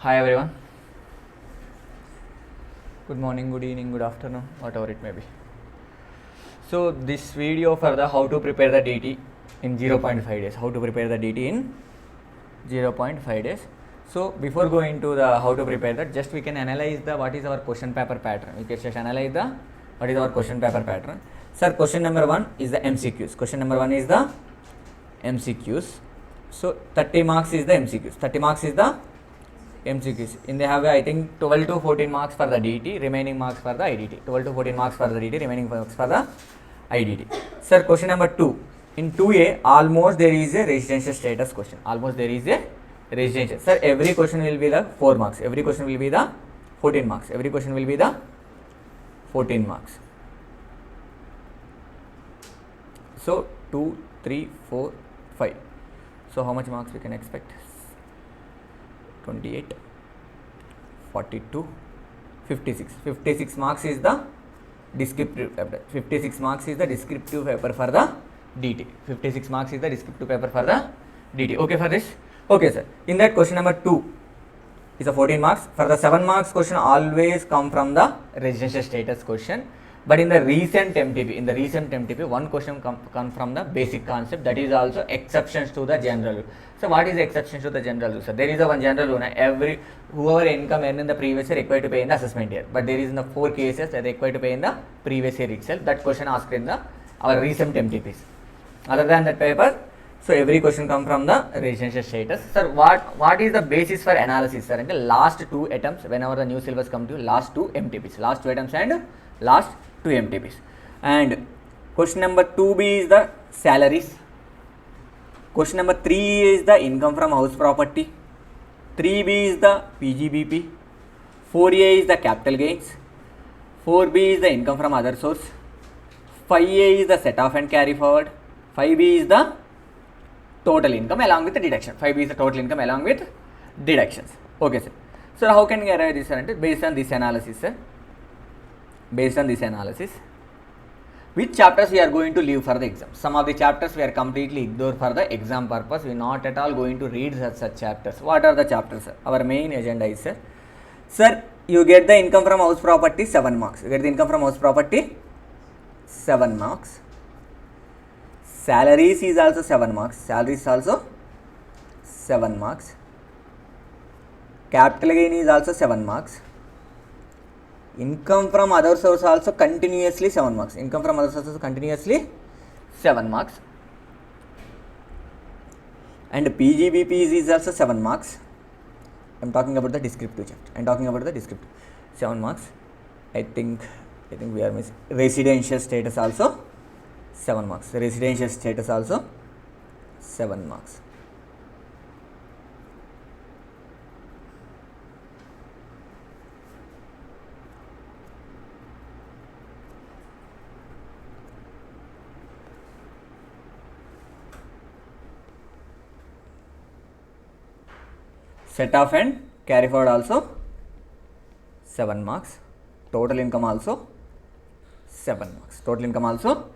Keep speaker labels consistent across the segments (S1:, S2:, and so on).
S1: Hi everyone. Good morning, good evening, good afternoon, whatever it may be. So this video for the how to prepare the DT in 0.5 days. How to prepare the DT in 0.5 days. So before going to the how to prepare that, just we can analyze the what is our question paper pattern. We can just analyze the what is our question paper pattern. Sir, question number 1 is the MCQs. Question number 1 is the MCQs. So 30 marks is the MCQs. 30 marks is the MCQs. In they have I think 12 to 14 marks for the DT, remaining marks for the IDT. 12 to 14 marks for the DT, remaining marks for the IDT. Sir, question number 2. In 2A, almost there is a residential status question. Almost there is a residential. Sir, every question will be the 4 marks. Every question will be the 14 marks. Every question will be the 14 marks. So 2, 3, 4, 5. So how much marks we can expect? 28, 42, 56. 56 marks is the descriptive paper. 56 marks is the descriptive paper for the DT. 56 marks is the descriptive paper for the DT. Okay for this? Okay, sir. In that question number 2 is a 14 marks. For the 7 marks question always come from the residential status question. But in the recent MTP, one question come from the basic concept. That is also exceptions to the general rule. So what is the exceptions to the general rule? So there is a one general rule. Whoever income earned in the previous year required to pay in the assessment year. But there is in the 4 cases that required to pay in the previous year itself. That question asked in the our recent MTPs. Other than that paper, so every question come from the residential status. Sir, what is the basis for analysis, sir? And the last 2 attempts, whenever the new syllabus come to last 2 MTPs, last 2 attempts and last 2 MTPs. And question number 2B is the salaries. Question number 3 is the income from house property. 3B is the PGBP. 4A is the capital gains. 4B is the income from other source. 5A is the set off and carry forward. 5B is the total income along with the deduction. 5B is the total income along with deductions. Okay, sir. So how can we arrive this, sir? Based on this analysis, sir. Based on this analysis, which chapters we are going to leave for the exam? Some of the chapters we are completely ignored for the exam purpose. We are not at all going to read such chapters. What are the chapters, sir? Our main agenda is, sir, you get the income from house property 7 marks. You get the income from house property 7 marks. Salaries is also 7 marks. Salaries also 7 marks. Capital gain is also 7 marks. Income from other source also continuously 7 marks. Income from other sources continuously 7 marks. And PGBP is also 7 marks. I am talking about the descriptive chapter. I am talking about the descriptive 7 marks. I think we are missing residential status also 7 marks. Residential status also 7 marks. Set off and carry forward also 7 marks. Total income also 7 marks. Total income also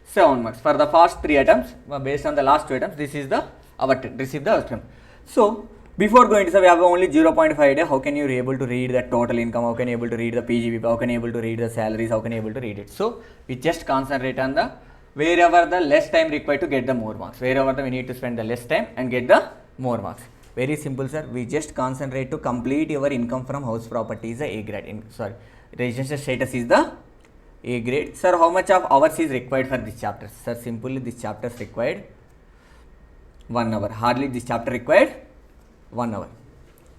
S1: 7 marks. For the first 3 attempts, based on the last 2 attempts, this is the our receive the outcome. So before going to, so we have only 0.5 day. How can you be able to read the total income? How can you able to read the PGBP? How can you able to read the salaries? How can you able to read it? So we just concentrate on the wherever the less time required to get the more marks. Wherever we need to spend the less time and get the more marks. Very simple, sir. We just concentrate to complete your income from house property is the A grade. Residential status is the A grade. Sir, how much of hours is required for this chapter? Sir, simply this chapter is required 1 hour. Hardly this chapter required 1 hour.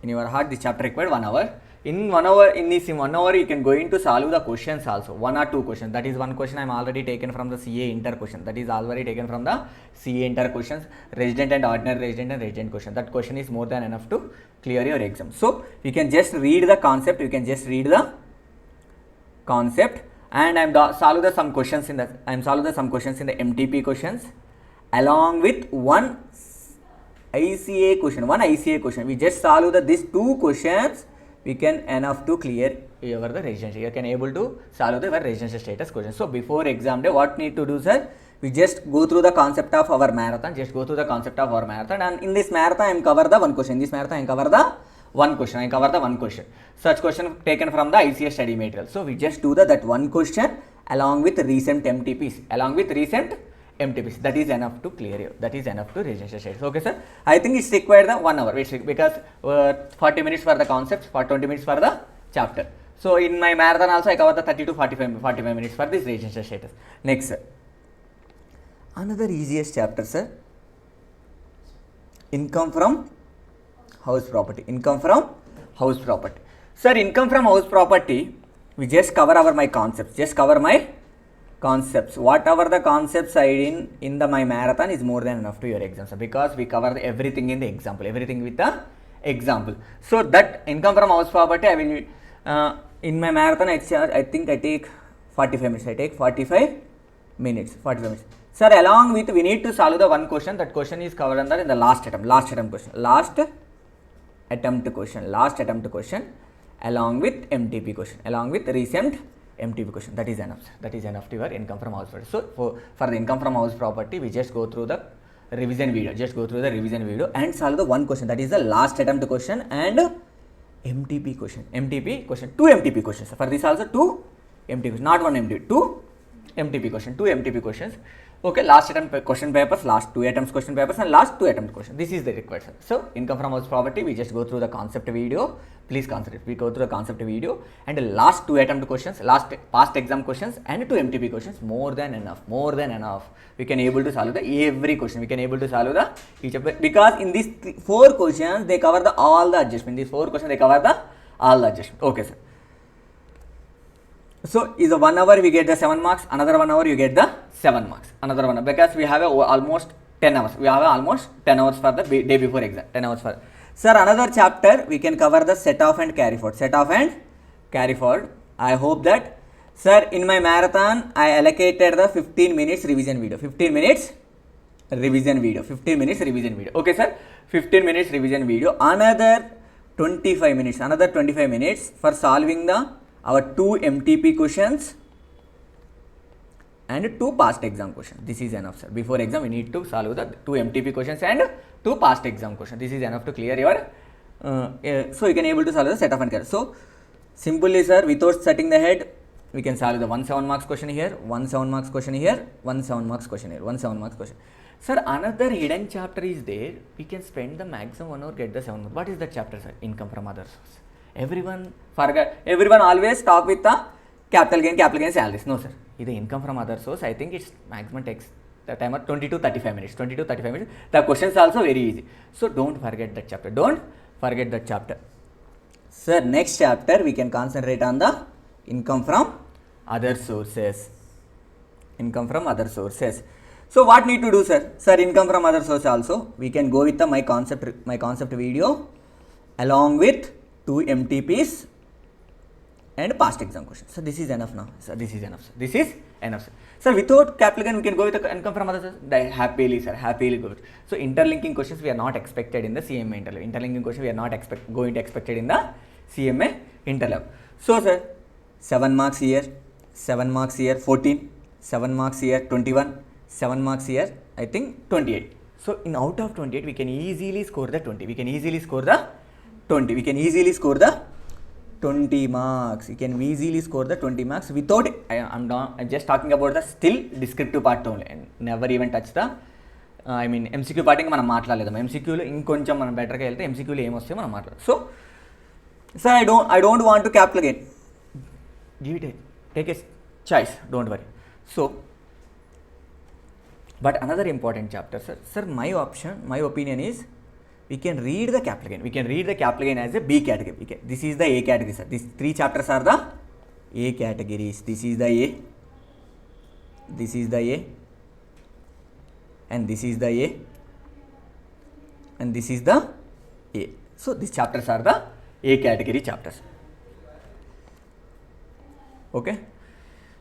S1: In your heart, this chapter required 1 hour. In 1 hour, in this 1 hour, you can going to solve the questions also. 1 or 2 questions. That is one question I am already taken from the CA inter question. That is already taken from the CA inter questions. Resident and ordinary resident and resident question. That question is more than enough to clear your exam. So you can just read the concept. You can just read the concept. And I am solve some questions in the MTP questions along with one ICA question. We just solve these 2 questions. We can enough to clear your the residential. You can able to solve the residential status question. So before exam day, what need to do, sir? We just go through the concept of our marathon. And in this marathon, I am cover the one question. In this marathon, I am cover the one question. I cover the one question. Such question taken from the ICS study material. So we just do that one question along with recent MTPs. Along with recent MTPs. That is enough to clear you. That is enough to register status. Okay, sir. I think it's required the 1 hour because 40 minutes for the concepts, for 20 minutes for the chapter. So in my marathon also I cover the 30 to 45 minutes for this register status. Next, sir. Another easiest chapter, sir. Income from house property. Income from house property. Sir, income from house property, we just cover my concepts. Just cover my concepts. Whatever the concepts I did in my marathon is more than enough to your exam, sir, because we cover everything in the example. Everything with the example. So that income from house property, I will in my marathon I think I take 45 minutes. I take 45 minutes. Sir, along with we need to solve the one question. That question is covered under in the last attempt question along with MTP question, along with recent MTP question. That is enough, sir. That is enough to your income from house property. So for the income from house property, we just go through the revision video. And solve the one question. That is the last attempt question and MTP question. Two MTP questions. For this also two MTP questions, not one MTP, two MTP questions. Okay, last attempt question papers, last 2 attempts question papers, and last 2 attempt question. This is the required, sir. So income from house property, we just go through the concept video. Please concentrate. We go through the concept video and the last 2 attempt questions, last past exam questions, and 2 MTP questions. More than enough. We can able to solve every question. We can able to solve each of the, because in these 4 questions they cover all the adjustment. These 4 questions they cover all the adjustment. Okay, sir. So is a 1 hour we get the 7 marks, another 1 hour you get the 7 marks, another 1 hour, because we have almost 10 hours. We have almost 10 hours for the day before exam. 10 hours for. Sir, another chapter we can cover the set off and carry forward. I hope that, sir, in my marathon I allocated the 15 minutes revision video. 15 minutes revision video. Okay, sir. 15 minutes revision video. Another 25 minutes for solving our 2 MTP questions and 2 past exam questions. This is enough, sir. Before exam, we need to solve the 2 MTP questions and 2 past exam questions. This is enough to clear your. So you can able to solve the set off and carry. So simply, sir, without setting the head, we can solve the 1 7 marks question here, 1 7 marks question here, 1 7 marks question here, 1 7 marks question. Sir, another hidden chapter is there. We can spend the maximum 1 hour, get the 7 marks. What is that chapter, sir? Income from other source. Everyone always talk with the capital gain salaries. No, sir. This income from other source, I think it's maximum takes the time of 20 to 35 minutes. The questions also very easy. So don't forget that chapter. Sir, next chapter we can concentrate on the income from other sources. So what need to do, sir? Sir, income from other source also we can go with my concept video along with 2 MTPs and past exam questions. So this is enough now. Sir, this is enough. Sir, without capital gain, we can go with the income from other sources. Happily go with. So interlinking questions we are not expected in the CMA interlevel. Interlinking questions we are not going to expected in the CMA interlevel. So, sir, 7 marks here, 14, 7 marks here, 21, 7 marks here, I think 28. So in out of 28, we can easily score the 20. We can easily score the 20 marks. You can easily score the 20 marks without, I'm just talking about the still descriptive part only and never even touch the MCQ part. మనం మాట్లాడలేము. MCQలో ఇంకొంచెం మనం బెటర్గా వెళ్తే MCQలో ఏమొస్తాయో మనం మాట్లాడదాం. So, sir, I don't want to capital gain. Give it take a choice, don't worry. So, but another important chapter, sir. Sir, my opinion is, we can read the capital gain. We can read the capital gain as a B category. Okay. This is the A category, sir. These 3 chapters are the A categories. This is the A. And this is the A. And this is the A. So these chapters are the A category chapters. Okay.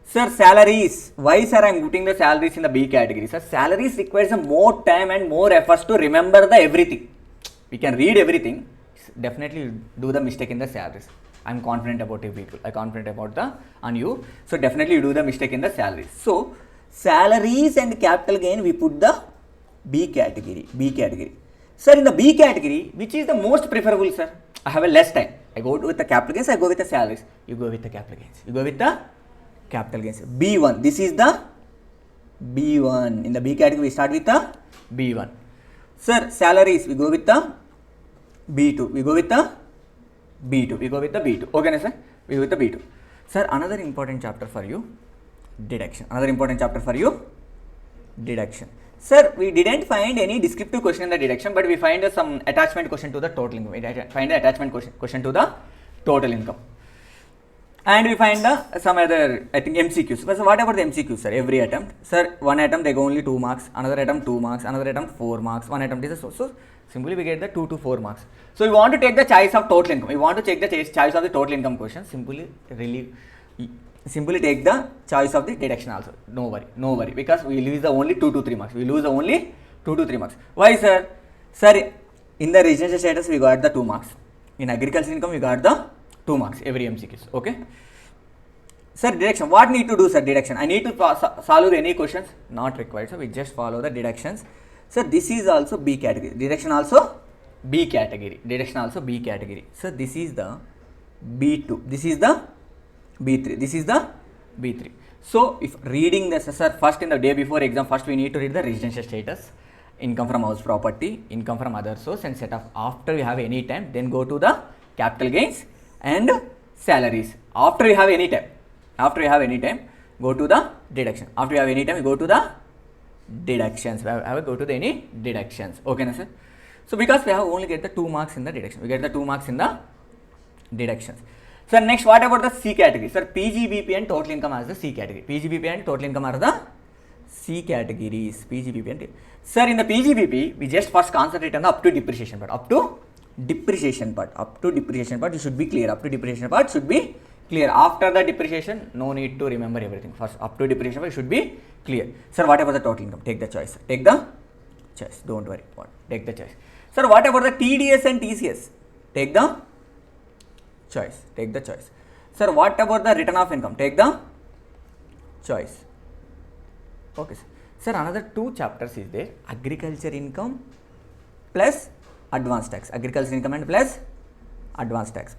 S1: Sir, salaries. Why, sir, I am putting the salaries in the B category? Sir, salaries requires more time and more efforts to remember the everything. We can read everything. Definitely do the mistake in the salaries. I am confident about you people. I am confident about on you. So definitely you do the mistake in the salaries. So salaries and capital gain we put the B category. Sir, in the B category, which is the most preferable, sir? I have a less time. I go with the capital gains, I go with the salaries. You go with the capital gains. You go with the capital gains. B1. This is the B1. In the B category, we start with the B1. Sir, salaries, we go with the B2. We go with the B2. We go with the B2. Okay, sir? We go with the B2. Sir, another important chapter for you, deduction. Another important chapter for you, deduction. Sir, we didn't find any descriptive question in the deduction, but we find some attachment question to the total income. We find the attachment question to the total income. And we find some other, I think, MCQs. But so what about the MCQs, sir? Every attempt. Sir, one attempt they go only 2 marks, another attempt 2 marks, another attempt 4 marks, one attempt is so simply we get the 2 to 4 marks. So we want to take the choice of total income. We want to check the choice of the total income question. Simply take the choice of the deduction also. No worry, because we lose the only 2 to 3 marks. We lose the only 2 to 3 marks. Why, sir? Sir, in the residential status we got the 2 marks. In agriculture income we got the 2 marks every MCQs. Okay. Sir, deduction. What need to do, sir? Deduction. I need to solve any questions? Not required. So we just follow the deductions. Sir, this is also B category. Deduction also B category. Deduction also B category. So this is the B2. This is the B3. This is the B3. So if reading this, sir, first in the day before exam, first we need to read the residential status, income from house property, income from other source, and set off. After we have any time, then go to the capital gains and salaries. After we have any time, go to the deduction. After we have any time, we go to the deductions. We have go to the any deductions. Okay, na, sir? So because we have only get the 2 marks in the deduction, we get the 2 marks in the deductions. Sir, next, what about the C category? Sir, PGBP and total income as the C category. PGBP and total income are the C categories. PGBP and sir, in the PGBP, we just first concentrate on the up to depreciation part. Up to depreciation part, you should be clear. Up to depreciation part should be clear. After the depreciation, no need to remember everything. First, up to depreciation part should be clear. Sir, what about the total income? Take the choice. Take the choice. Don't worry. Take the choice. Sir, what about the TDS and TCS? Take the choice. Take the choice. Sir, what about the return of income? Take the choice. Okay, sir. Sir, another 2 chapters is there. Agriculture income plus advanced tax. Agriculture income and plus advanced tax.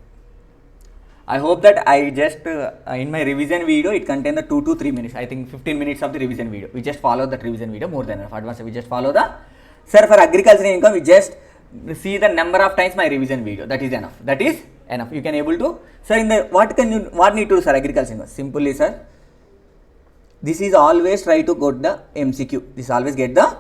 S1: I hope that I just, in my revision video, it contains the 2 to 3 minutes. I think 15 minutes of the revision video. We just follow that revision video more than enough. Advanced, we just follow the, sir, for agriculture income, we just see the number of times my revision video. That is enough. That is enough. You can able to, sir, in the, what need to do, sir, agriculture income? Simply, sir, this is always try to get the MCQ. This always get the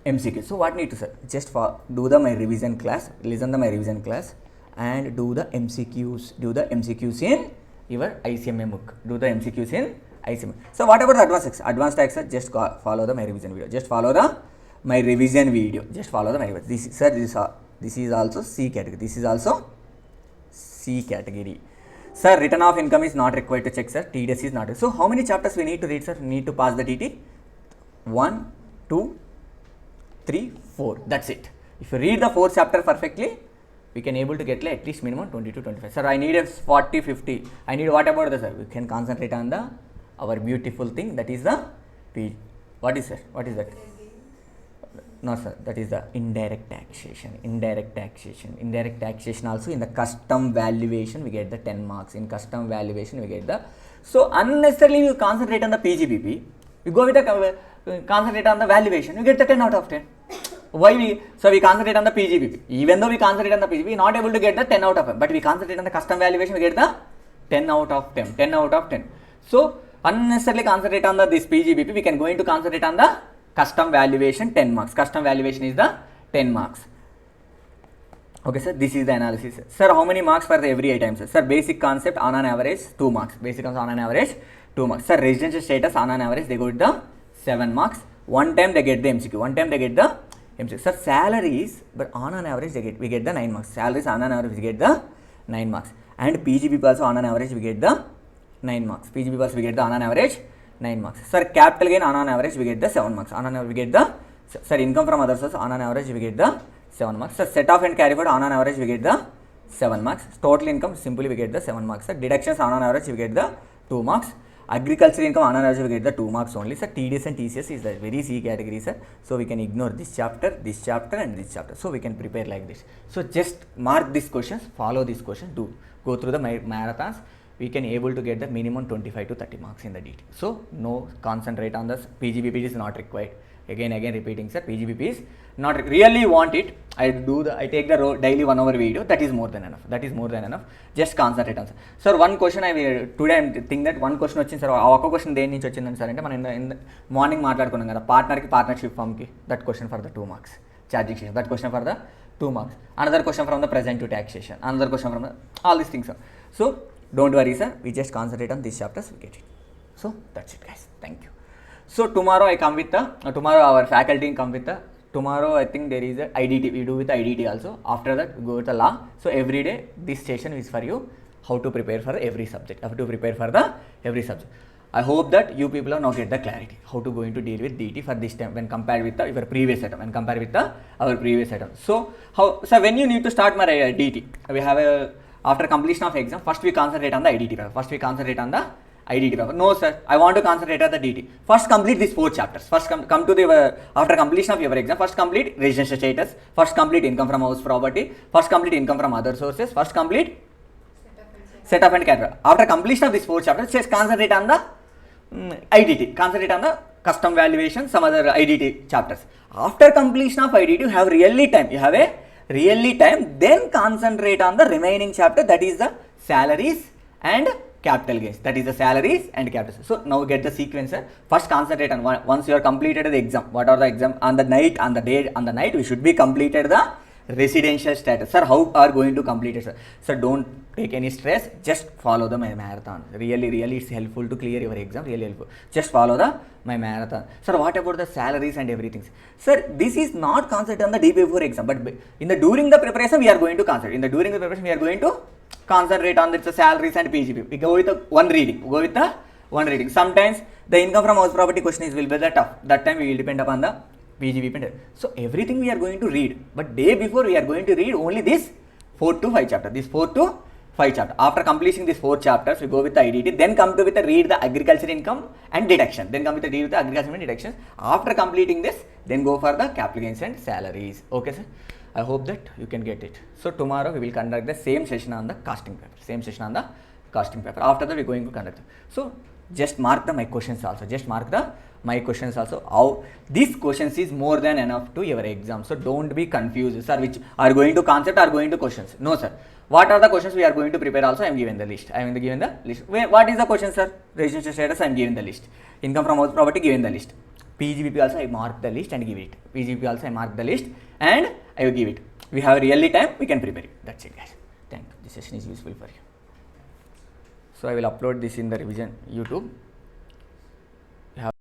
S1: MCQ. So what need to, sir? Just do the my revision class, listen to my revision class, and do the MCQs. Do the MCQs in your ICMA book. Do the MCQs in ICMA. So what about the advanced tax? Advanced tax, sir, just follow the my revision video. Just follow the my revision video. Just follow the my revision. This, sir, this is also C category. This is also C category. Sir, return of income is not required to check, sir. TDS is not. So how many chapters we need to read, sir? Need to pass the TT? 1, 2, 3, 4. That's it. If you read the 4th chapter perfectly, we can able to get like at least minimum 20 to 25. Sir, I need a 40, 50. I need what about the, sir? We can concentrate on the our beautiful thing, that is the P. What is, sir? What is that? No, sir, that is the indirect taxation. Indirect taxation also in the custom valuation we get the 10 marks. In custom valuation we get the, so unnecessarily you concentrate on the PGBP, you go with the concentrate on the valuation, you get the 10 out of 10. Why we concentrate on the PGBP. Even though we concentrate on the PGBP, we are not able to get the 10 out of 10, but we concentrate on the custom valuation, we get the 10 out of 10. 10 out of 10. So unnecessarily concentrate on this PGBP, we can go into concentrate on the custom valuation 10 marks. Custom valuation is the 10 marks. Okay, sir, this is the analysis. Sir, how many marks for the every item, sir? Sir, basic concept on an average 2 marks. Basic concept on an average 2 marks. Sir, residential status on an average they got the 7 marks. One time they get the MCQ. One time they get the MCQ. Sir, salaries, but on an average we get the 9 marks. Salaries on an average we get the 9 marks. And PGBP also on an average we get the 9 marks. PGBP also we get the on an average 9 marks. Sir, capital gain on an average we get the 7 marks. On an average we get the, sir, income from other sources on an average we get the 7 marks. Sir, set off and carry forward on an average we get the 7 marks. Total income simply we get the 7 marks. Sir, deductions on an average we get the 2 marks. Agriculture income, another will get the 2 marks only. Sir, TDS and TCS is the very C category, sir. So we can ignore this chapter and this chapter. So we can prepare like this. So just mark these questions, follow these questions, do go through the marathons. We can able to get the minimum 25 to 30 marks in the DT. So no concentrate on this. PGBP is not required. Again repeating, sir, PGBP is not really want it. I take the daily 1 hour video. That is more than enough. Just concentrate on, sir. Sir, one question today I am think that one question వచ్చింది sir. ఆ ఒక్క question దేని నుంచి వచ్చిందని sir అంటే మనం morning మాట్లాడుకున్నాం కదా, పార్ట్నర్షిప్ ఫామ్కి. That question for the 2 marks. Charging station. That question for the 2 marks. Another question from the present to taxation. Another question from the all these things, sir. So don't worry, sir. We just concentrate on these chapters. We get it. So that's it, guys. Thank you. So tomorrow I come with the tomorrow our faculty come with the tomorrow I think there is a IDT. We do with the IDT also. After that we go with the law. So every day this session is for you. How to prepare for every subject. How to prepare for the every subject. I hope that you people have now get the clarity how to going to deal with DT for this time when compared with your previous item and compare with our previous item. So when you need to start my DT, we have a after completion of exam. First we concentrate on the IDT paper. IDT paper. No sir, I want to concentrate on the DT. First complete these 4 chapters. First come to the after completion of your exam. First complete residential status. First complete income from house property. First complete income from other sources. First complete setup and capital. After completion of these 4 chapters, just concentrate on the IDT. Concentrate on the custom valuation, some other IDT chapters. After completion of IDT, you have really time. Then concentrate on the remaining chapter, that is the salaries and capital gains. So now get the sequence, sir. First concentrate on once you are completed the exam. What are the exam on the night we should be completed the residential status. Sir, how are going to complete it, sir? Sir, don't take any stress. Just follow the my marathon. Really it's helpful to clear your exam. Really helpful. Just follow the my marathon. Sir, what about the salaries and everything? Sir, this is not concentrate on the day before exam, but during the preparation we are going to concentrate on the salaries and PGP. We go with one reading. Sometimes the income from house property question will be the tough. That time we will depend upon the PGP. So everything we are going to read, but day before we are going to read only this 4 to 5 chapters. After completing these 4 chapters, we go with the IDT. Then come to with the read the agriculture income and deduction. After completing this, then go for the capital gains and salaries. Okay, sir. I hope that you can get it. So tomorrow we will conduct the same session on the costing paper. After that we are going to conduct. So just mark my questions also. How these questions is more than enough to your exam. So don't be confused, sir, which are going to concept or going to questions. No, sir. What are the questions we are going to prepare also? I am given the list. What is the question, sir? Residential status, I am given the list. Income from house property, given the list. PGBP also I mark the list and give it. And I will give it. We have really time, we can prepare it. That's it, guys. Thank you. This session is useful for you. So I will upload this in the revision YouTube.